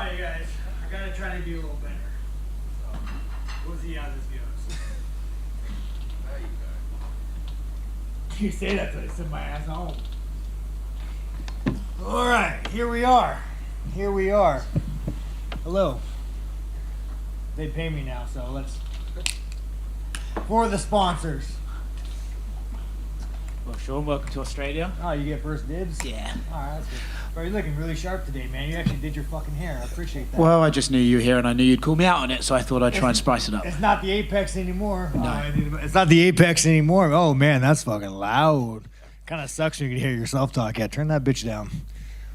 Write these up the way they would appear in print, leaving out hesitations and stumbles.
right, you guys. I gotta try to do a little better. So, we'll see how this goes. There you go. You say that till I send my ass home. All right, here we are. Here we are. Hello. They pay me now, so let's. For the sponsors. Well, Sean, welcome to Australia. Oh, you get first dibs? Yeah. All right, that's good. Bro, you're looking really sharp today, man. You actually did your fucking hair. I appreciate that. Well, I just knew you were here and I knew you'd call me out on it, so I thought I'd try and spice it up. It's not the Apex anymore. No. It's not the Apex anymore. Oh, man, that's fucking loud. Kind of sucks when you can hear yourself talk. Yeah, turn that bitch down.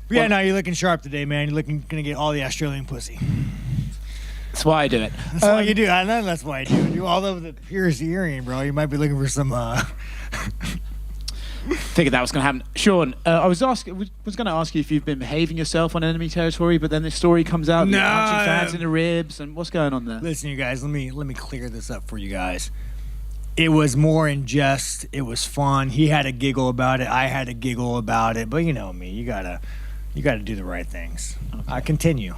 But yeah, Well- no, you're looking sharp today, man. You're gonna get all the Australian pussy. That's why I do it. That's why you do. I know that's why I do. You all over the purest earring, bro. You might be looking for some. Figured that was going to happen. Sean, I was going to ask you if you've been behaving yourself on enemy territory, but then this story comes out. No, You're punching fans in the ribs, and what's going on there? Listen, you guys. Let me clear this up for you guys. It was more in jest. It was fun. He had a giggle about it. I had a giggle about it. But you know me. You gotta do the right things. Okay. Continue.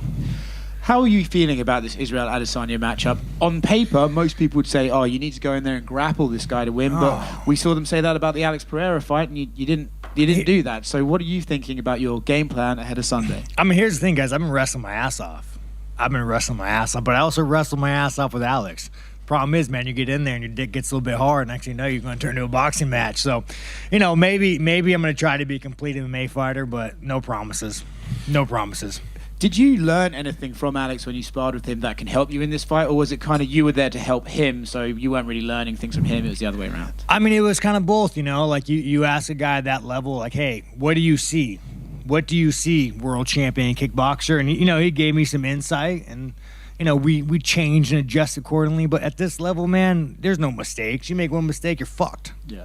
How are you feeling about this Israel Adesanya matchup? On paper, most people would say, "Oh, you need to go in there and grapple this guy to win." But we saw them say that about the Alex Pereira fight, and you didn't do that. So, what are you thinking about your game plan ahead of Sunday? I mean, here's the thing, guys. I've been wrestling my ass off. But I also wrestled my ass off with Alex. Problem is, man, you get in there and your dick gets a little bit hard. Next thing you know, you're going to turn into a boxing match. So, you know, maybe I'm going to try to be a complete MMA fighter, but no promises. No promises. Did you learn anything from Alex when you sparred with him that can help you in this fight, or was it kind of you were there to help him, so you weren't really learning things from him, it was the other way around? I mean, it was kind of both, you know, like you ask a guy at that level, like, hey, what do you see? What do you see, world champion kickboxer? And, you know, he gave me some insight, and, you know, we changed and adjusted accordingly. But at this level, man, there's no mistakes. You make one mistake, you're fucked. Yeah.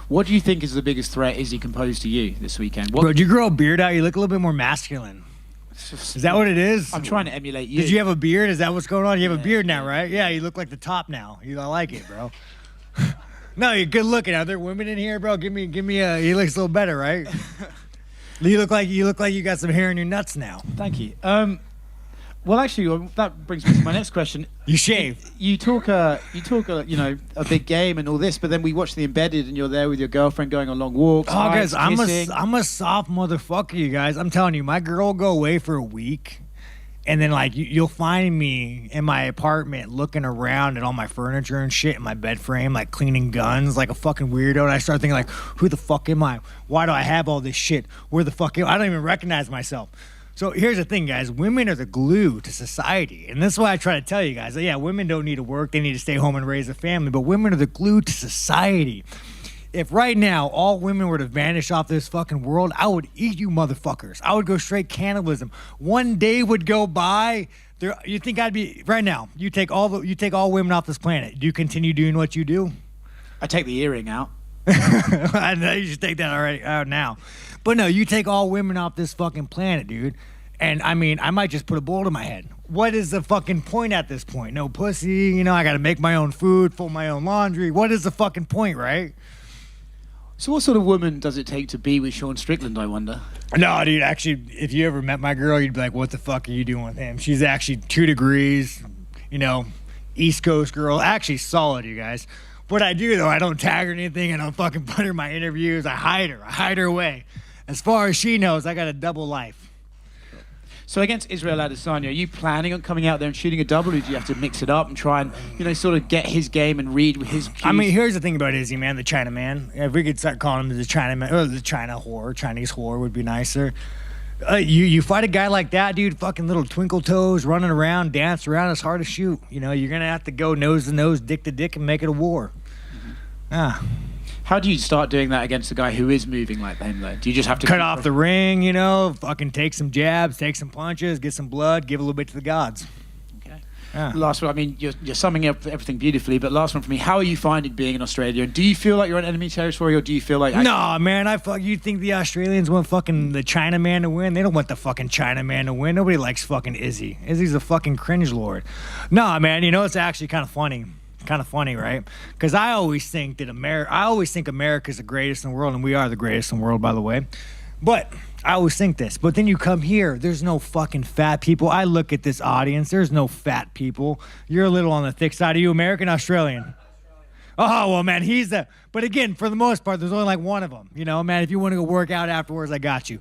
What do you think is the biggest threat Izzy can pose to you this weekend? Bro, did you grow a beard out? You look a little bit more masculine. Is that what it is? I'm trying to emulate you. Did you have a beard? Is that what's going on? You have a beard now, right? Yeah, you look like the top now. I like it, bro. No, you're good looking. Are there women in here, bro? Give me a. He looks a little better, right? You look like you got some hair in your nuts now. Thank you. Well, actually, that brings me to my next question. You shave. You talk, you know, a big game and all this, but then we watch the Embedded, and you're there with your girlfriend going on long walks. Oh, guys, kissing. I'm a soft motherfucker, you guys. I'm telling you, my girl will go away for a week, and then like you'll find me in my apartment looking around at all my furniture and shit in my bed frame, like cleaning guns, like a fucking weirdo. And I start thinking like, who the fuck am I? Why do I have all this shit? Where the fuck am I? I don't even recognize myself. So here's the thing, guys. Women are the glue to society. And this is why I try to tell you guys, yeah, women don't need to work. They need to stay home and raise a family. But women are the glue to society. If right now all women were to vanish off this fucking world, I would eat you motherfuckers. I would go straight cannibalism. One day would go by. You think I'd be, right now, you take all women off this planet. Do you continue doing what you do? I take the earring out. I know you should take that already out now. But no, you take all women off this fucking planet, dude. And I mean, I might just put a bullet in my head. What is the fucking point at this point? No pussy, you know, I gotta make my own food, fold my own laundry. What is the fucking point, right? So what sort of woman does it take to be with Sean Strickland, I wonder? No, dude, actually, if you ever met my girl, you'd be like, what the fuck are you doing with him? She's actually 2 degrees, you know, East Coast girl. Actually solid, you guys. What I do, though, I don't tag her or anything. I don't fucking put her in my interviews. I hide her away. As far as she knows, I got a double life. So against Israel Adesanya, are you planning on coming out there and shooting a double, or do you have to mix it up and try and, you know, sort of get his game and read with his cues? I mean, here's the thing about Izzy, man, the China man. If we could start calling him the China man, or the China whore, Chinese whore would be nicer. You fight a guy like that, dude, fucking little twinkle toes, running around, dance around, it's hard to shoot. You know, you're going to have to go nose to nose, dick to dick, and make it a war. How do you start doing that against a guy who is moving like him, though? Do you just have to cut off the ring, you know, fucking take some jabs, take some punches, get some blood, give a little bit to the gods. Okay. Yeah. Last one, I mean, you're summing up everything beautifully, but last one for me, how are you finding being in Australia? And do you feel like you're on enemy territory, or do you feel like... No, man, you think the Australians want fucking the China man to win? They don't want the fucking China man to win. Nobody likes fucking Izzy. Izzy's a fucking cringe lord. No, man, you know, it's actually kind of funny. Kind of funny, right? Because I always think America's the greatest in the world, and we are the greatest in the world, by the way. But I always think this. But then you come here, there's no fucking fat people. I look at this audience, there's no fat people. You're a little on the thick side. Are you American, Australian? Oh, well, man, but again, for the most part, there's only like one of them. You know, man, if you want to go work out afterwards, I got you.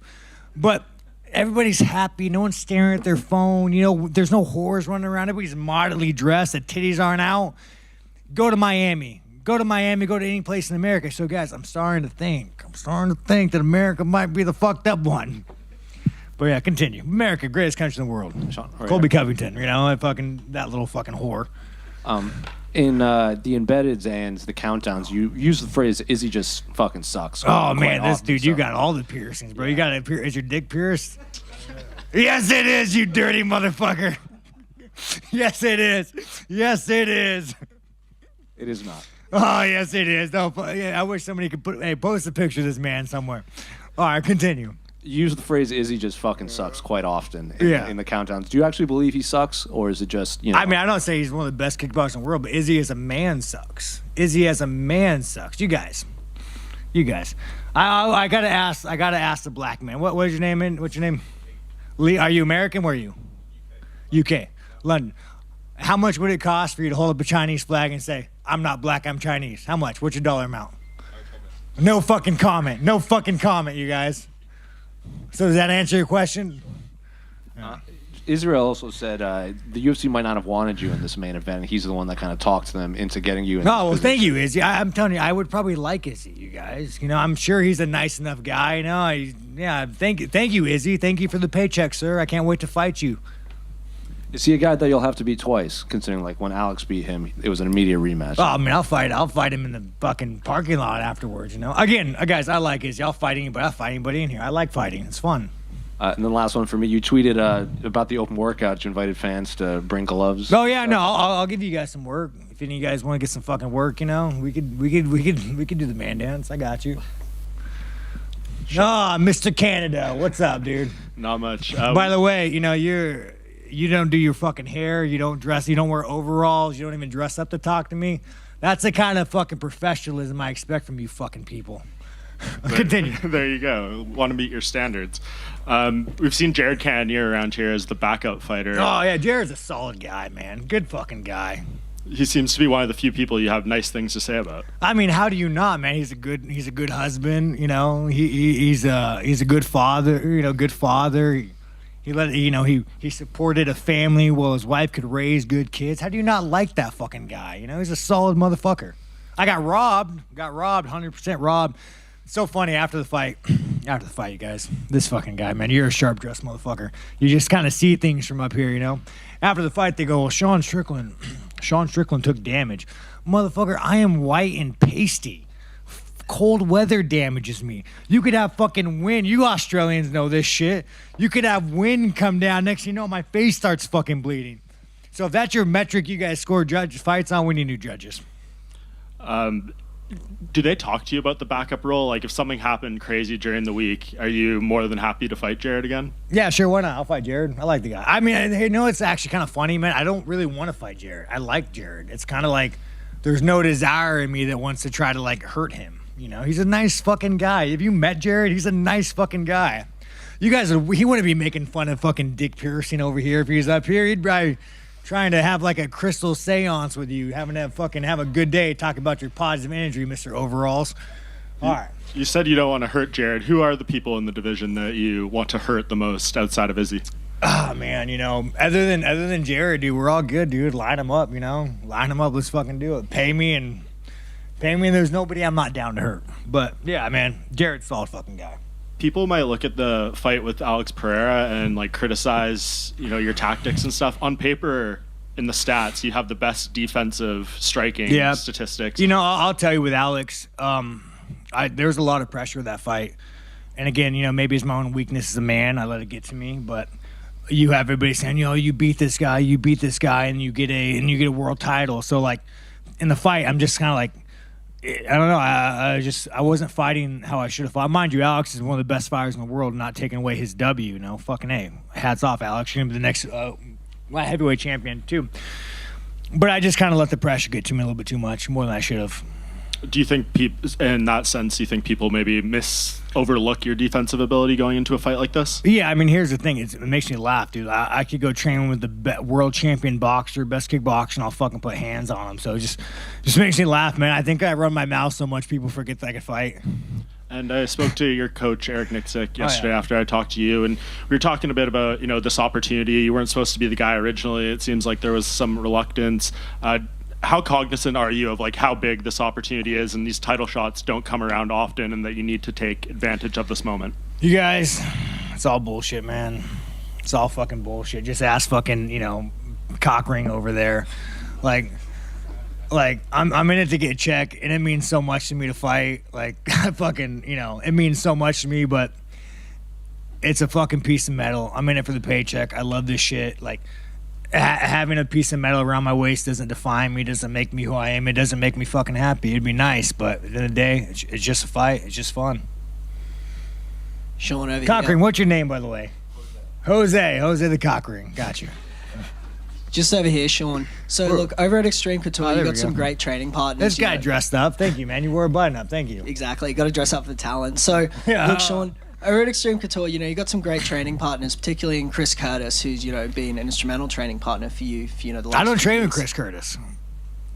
But everybody's happy. No one's staring at their phone. You know, there's no whores running around. Everybody's moderately dressed. The titties aren't out. Go to Miami. Go to any place in America. So, guys, I'm starting to think that America might be the fucked up one. But, yeah, continue. America, greatest country in the world. Colby Covington, you know, that little fucking whore. In the embeddeds and the countdowns, you use the phrase "Izzy just fucking sucks." Oh man, this dude, you got all the piercings, bro. You got is your dick pierced? Yes, it is, you dirty motherfucker. Yes, it is. Yes, it is. It is not. Oh, yes, it is. No, yeah, I wish somebody could post a picture of this man somewhere. All right, continue. You use the phrase "Izzy just fucking sucks" quite often in the countdowns. Do you actually believe he sucks, or is it just, you know? I mean, I don't say he's one of the best kickboxers in the world, but Izzy as a man sucks. Izzy as a man sucks. You guys. I gotta ask the black man. What is your name? What's your name? Lee. Are you American? Where are you? UK. London. How much would it cost for you to hold up a Chinese flag and say, "I'm not black, I'm Chinese"? How much? What's your dollar amount? No fucking comment. No fucking comment, you guys. So does that answer your question? Israel also said the UFC might not have wanted you in this main event. He's the one that kind of talked them into getting you in. No, well, thank you, Izzy. I'm telling you, I would probably like Izzy, you guys. You know, I'm sure he's a nice enough guy. You know, thank you, Izzy. Thank you for the paycheck, sir. I can't wait to fight you. Is he a guy that you'll have to beat twice, considering like when Alex beat him, it was an immediate rematch? Oh, I mean, I'll fight him in the fucking parking lot afterwards, you know? Again, guys, I like Izzy. I'll fight anybody in here. I like fighting. It's fun. And then last one for me, you tweeted about the open workout. You invited fans to bring gloves. Oh yeah, no, I'll give you guys some work. If any of you guys want to get some fucking work, you know, we could do the man dance. I got you. Mr. Canada, what's up, dude? Not much. By the way, you know, you don't do your fucking hair. You don't dress. You don't wear overalls. You don't even dress up to talk to me. That's the kind of fucking professionalism I expect from you fucking people. Continue. There you go. Want to meet your standards. We've seen Jared Cannonier around here as the backup fighter. Oh, yeah. Jared's a solid guy, man. Good fucking guy. He seems to be one of the few people you have nice things to say about. I mean, how do you not, man? He's a good husband. You know, he's a good father. You know, good father. He supported a family while his wife could raise good kids. How do you not like that fucking guy? You know, he's a solid motherfucker. I got robbed, 100% robbed. It's so funny after the fight, you guys. This fucking guy, man, you're a sharp dressed motherfucker. You just kind of see things from up here, you know. After the fight, they go, well, Sean Strickland took damage. Motherfucker, I am white and pasty. Cold weather damages me. You could have fucking wind. You Australians know this shit. You could have wind come down. Next thing you know, my face starts fucking bleeding. So if that's your metric you guys score fights on, we need new judges. Do they talk to you about the backup role? Like if something happened crazy during the week, are you more than happy to fight Jared again? Yeah, sure. Why not? I'll fight Jared. I like the guy. I mean, you know, it's actually kind of funny, man. I don't really want to fight Jared. I like Jared. It's kind of like there's no desire in me that wants to try to like hurt him. You know, he's a nice fucking guy. Have you met Jared? He's a nice fucking guy. You guys, he wouldn't be making fun of fucking dick piercing over here if he was up here. He'd probably trying to have like a crystal seance with you, having to fucking have a good day, talk about your positive energy, Mr. Overalls. All right. You said you don't want to hurt Jared. Who are the people in the division that you want to hurt the most outside of Izzy? Oh man, you know, other than Jared, dude, we're all good, dude. Line them up, you know. Line them up. Let's fucking do it. Pay me and there's nobody I'm not down to hurt. But yeah, man, Jared's a solid fucking guy. People might look at the fight with Alex Pereira and like criticize, you know, your tactics and stuff. On paper, in the stats, you have the best defensive striking statistics. You know, I'll tell you with Alex, there's a lot of pressure with that fight. And again, you know, maybe it's my own weakness as a man. I let it get to me, but you have everybody saying, you know, you beat this guy, and you get a world title. So like in the fight, I'm just kind of like, I don't know. I wasn't fighting how I should have fought. Mind you, Alex is one of the best fighters in the world, not taking away his W. You know, fucking A. Hats off, Alex. You're gonna be the next heavyweight champion too. But I just kind of let the pressure get to me a little bit too much, more than I should have. Do you think in that sense, you think people maybe overlook your defensive ability going into a fight like this? Yeah, I mean, here's the thing. It makes me laugh, dude. I could go train with the world champion boxer, best kickboxer, and I'll fucking put hands on him. So it just makes me laugh, man. I think I run my mouth so much people forget that I can fight. And I spoke to your coach, Eric Nixick, yesterday after I talked to you, and we were talking a bit about, this opportunity. You weren't supposed to be the guy originally. It seems like there was some reluctance. How cognizant are you of like how big this opportunity is, and these title shots don't come around often, and that you need to take advantage of this moment? You guys, it's all bullshit, man. It's all fucking bullshit. Just ask fucking, Cockring over there. Like I'm in it to get a check, and it means so much to me to fight. Like fucking, it means so much to me, but it's a fucking piece of metal. I'm in it for the paycheck. I love this shit. Like having a piece of metal around my waist doesn't define me, doesn't make me who I am. It doesn't make me fucking happy. It'd be nice, but at the end of the day, it's just a fight. It's just fun. Sean over Cockring, here. what's your name, by the way? Jose the Cockring. Got you. Just over here, Sean. So look, over at Extreme Couture, you got some great training partners. This guy dressed up. Thank you, man. You wore a button up. Thank you. Exactly. You got to dress up for talent. So look, Sean, over at Extreme Couture, you got some great training partners, particularly in Chris Curtis, who's been an instrumental training partner for you. The last I don't train years. with Chris Curtis.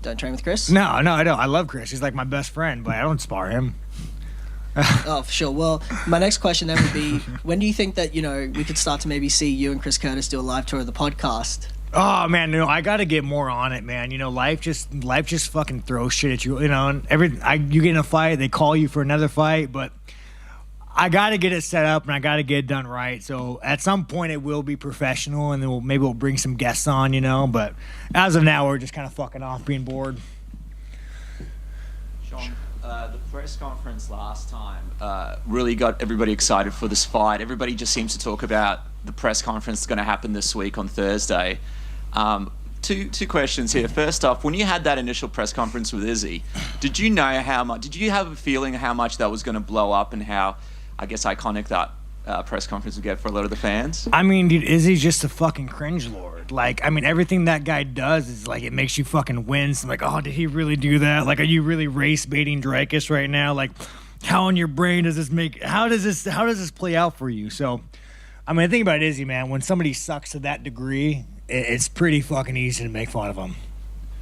Don't train with Chris? No, I don't. I love Chris. He's like my best friend, but I don't spar him. Oh, for sure. Well, my next question then would be, when do you think that we could start to maybe see you and Chris Curtis do a live tour of the podcast? Oh man, I got to get more on it, man. Life just fucking throws shit at you. And you get in a fight, they call you for another fight, but I got to get it set up and I got to get it done right. So at some point it will be professional, and then maybe we'll bring some guests on, But as of now, we're just kind of fucking off, being bored. Sean, the press conference last time really got everybody excited for this fight. Everybody just seems to talk about the press conference that's going to happen this week on Thursday. Two questions here. First off, when you had that initial press conference with Izzy, did you know how much? Did you have a feeling how much that was going to blow up, and how, I guess, iconic that press conference would get for a lot of the fans? I mean, dude, Izzy's just a fucking cringe lord. Everything that guy does is like, it makes you fucking wince. I'm like, oh, did he really do that? Like, are you really race baiting Dreykus right now? Like, how in your brain does this how does this play out for you? So, I mean, the thing about Izzy, man, when somebody sucks to that degree, it's pretty fucking easy to make fun of them.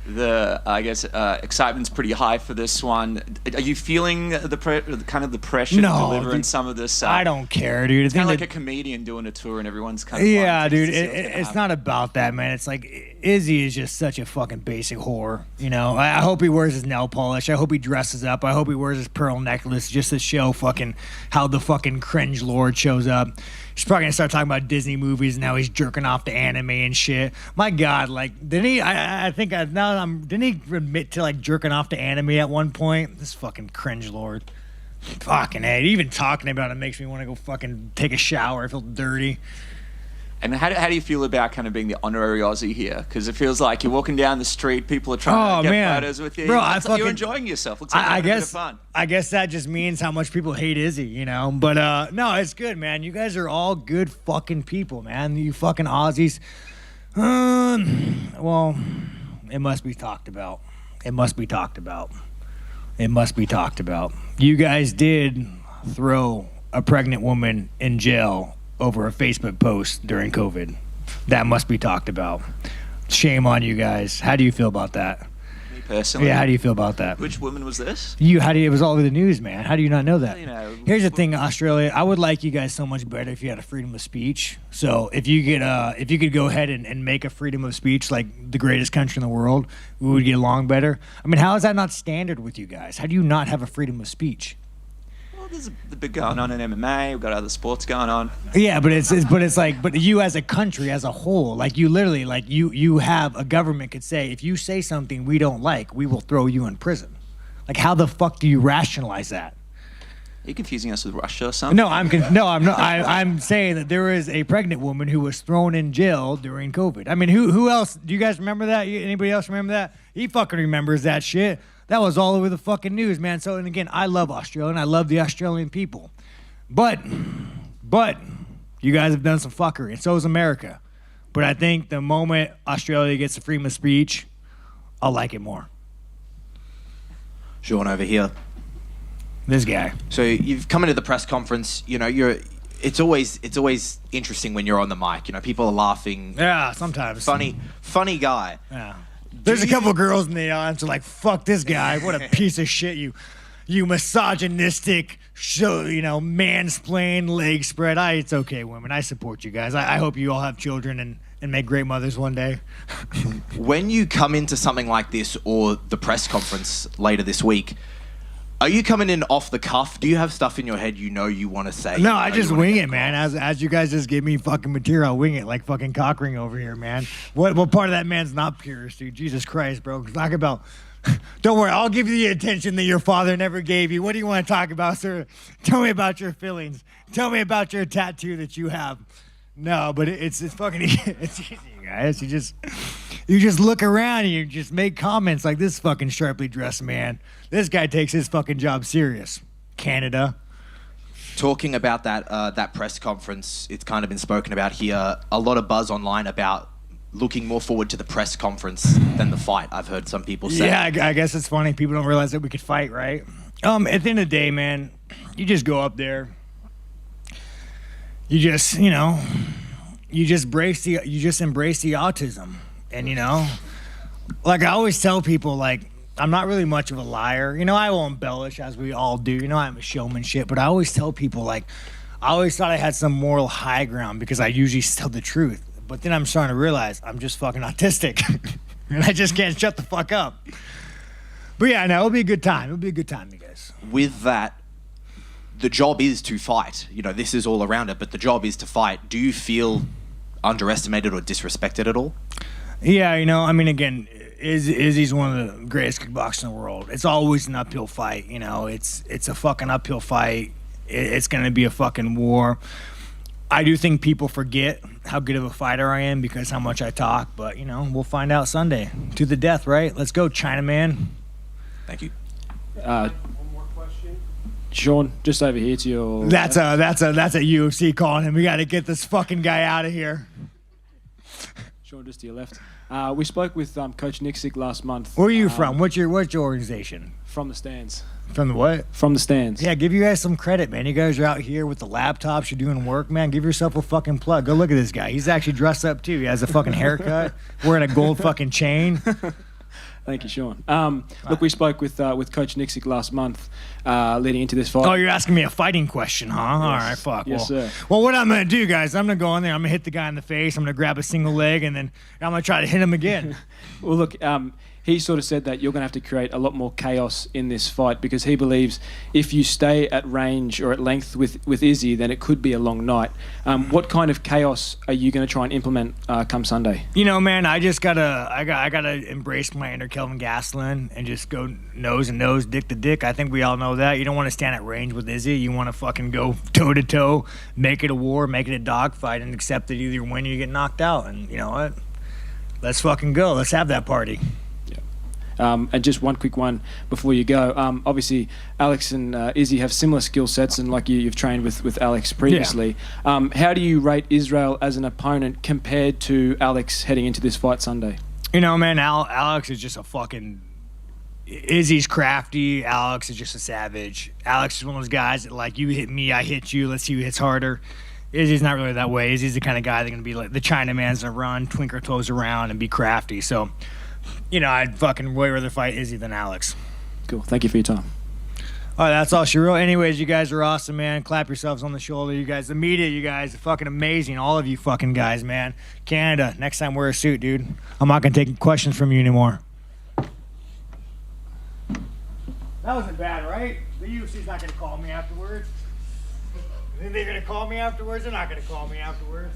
Excitement's pretty high for this one. Are you feeling the pressure to deliver in some of this? I don't care, dude. It's kind of like a comedian doing a tour, and everyone's kind of dude. It's not about that, man. It's like Izzy is just such a fucking basic whore. I hope he wears his nail polish. I hope he dresses up. I hope he wears his pearl necklace just to show fucking how the fucking cringe lord shows up. He's probably gonna start talking about Disney movies and how he's jerking off to anime and shit. My God, didn't he? Didn't he admit to jerking off to anime at one point? This fucking cringe lord. Fucking hey, even talking about it makes me want to go fucking take a shower. I feel dirty. And how do you feel about kind of being the honorary Aussie here? Because it feels like you're walking down the street, people are trying to get photos with you. Bro, you're enjoying yourself. Looks like you're having a bit of fun. I guess that just means how much people hate Izzy, But no, it's good, man. You guys are all good fucking people, man. You fucking Aussies. Well, it must be talked about. You guys did throw a pregnant woman in jail over a Facebook post during COVID. That must be talked about. Shame on you guys. How do you feel about that? Me personally? Yeah, how do you feel about that? Which woman was this? It was all over the news, man. How do you not know that? Here's the Well, thing, Australia. I would like you guys so much better if you had a freedom of speech. So if you could go ahead and make a freedom of speech like the greatest country in the world, we would get along better. I mean, how is that not standard with you guys? How do you not have a freedom of speech? Well, there's a bit going on in MMA. We've got other sports going on. Yeah, but but you as a country as a whole, you literally you have a government could say, if you say something we don't like, we will throw you in prison. How the fuck do you rationalize that? Are you confusing us with Russia or something? No, I'm not. I'm saying that there is a pregnant woman who was thrown in jail during COVID. I mean, who else? Do you guys remember that? Anybody else remember that? He fucking remembers that shit. That was all over the fucking news, man. So, and again, I love Australia and I love the Australian people. But you guys have done some fuckery, and so has America. But I think the moment Australia gets the freedom of speech, I'll like it more. Sean over here. This guy. So you've come into the press conference. You know, it's always interesting when you're on the mic. You know, people are laughing. Yeah, sometimes. Funny guy. Yeah. There's a couple girls in the audience who are like, fuck this guy. What a piece of shit, you misogynistic, mansplain, leg spread. It's okay, women. I support you guys. I hope you all have children and make great mothers one day. When you come into something like this or the press conference later this week, are you coming in off the cuff? Do you have stuff in your head you want to say? No, I just wing it, man. As you guys just give me fucking material, I'll wing it like fucking Cockring over here, man. What part of that man's not purist, dude? Jesus Christ, bro. Talk about... Don't worry, I'll give you the attention that your father never gave you. What do you want to talk about, sir? Tell me about your feelings. Tell me about your tattoo that you have. No, but it's fucking... It's easy, guys. You just look around and you just make comments like this fucking sharply dressed man. This guy takes his fucking job serious. Canada. Talking about that press conference, it's kind of been spoken about here. A lot of buzz online about looking more forward to the press conference than the fight. I've heard some people say. Yeah, I guess it's funny. People don't realize that we could fight, right? At the end of the day, man, you just go up there. You just embrace the autism. And, like I always tell people, like, I'm not really much of a liar. I will embellish, as we all do. I'm a showman shit. But I always tell people, like, I always thought I had some moral high ground because I usually tell the truth. But then I'm starting to realize I'm just fucking autistic. And I just can't shut the fuck up. But yeah, no, it'll be a good time. It'll be a good time, you guys. With that, the job is to fight. This is all around it, but the job is to fight. Do you feel underestimated or disrespected at all? Yeah, again, Izzy's one of the greatest kickboxers in the world. It's always an uphill fight, It's a fucking uphill fight. It's going to be a fucking war. I do think people forget how good of a fighter I am because how much I talk, but, we'll find out Sunday. To the death, right? Let's go, Chinaman. Thank you. One more question. Sean, just over here to your... That's a UFC calling him. We got to get this fucking guy out of here. Sean, just to your left. We spoke with Coach Nixick last month. Where are you from? What's your organization? From the stands. From the what? From the stands. Yeah, give you guys some credit, man. You guys are out here with the laptops. You're doing work, man. Give yourself a fucking plug. Go look at this guy. He's actually dressed up, too. He has a fucking haircut, wearing a gold fucking chain. Thank you, Sean. Look, we spoke with Coach Nixick last month leading into this fight. Oh, you're asking me a fighting question, huh? Yes. All right, fuck. Yes, sir. Well, what I'm going to do, guys, I'm going to go in there. I'm going to hit the guy in the face. I'm going to grab a single leg, and then I'm going to try to hit him again. Well, look, he sort of said that you're going to have to create a lot more chaos in this fight because he believes if you stay at range or at length with Izzy, then it could be a long night. What kind of chaos are you going to try and implement come Sunday? Man, I gotta embrace my inner Kelvin Gastelum and just go nose and nose, dick to dick. I think we all know that. You don't want to stand at range with Izzy. You want to fucking go toe to toe, make it a war, make it a dogfight, and accept that either win or you get knocked out. And you know what? Let's fucking go. Let's have that party. And just one quick one before you go. Obviously, Alex and Izzy have similar skill sets, and like you've trained with Alex previously. Yeah. How do you rate Israel as an opponent compared to Alex heading into this fight Sunday? Man, Alex is just a fucking... Izzy's crafty. Alex is just a savage. Alex is one of those guys that, like, you hit me, I hit you, let's see who hits harder. Izzy's not really that way. Izzy's the kind of guy that's going to be like the Chinaman's going to run, twink her toes around, and be crafty. So... I'd fucking way rather fight Izzy than Alex. Cool. Thank you for your time. All right, that's all she wrote. Anyways, you guys are awesome, man. Clap yourselves on the shoulder. You guys, the media, you guys are fucking amazing. All of you fucking guys, man. Canada, next time wear a suit, dude. I'm not going to take questions from you anymore. That wasn't bad, right? The UFC's not going to call me afterwards. They're going to call me afterwards? They're not going to call me afterwards.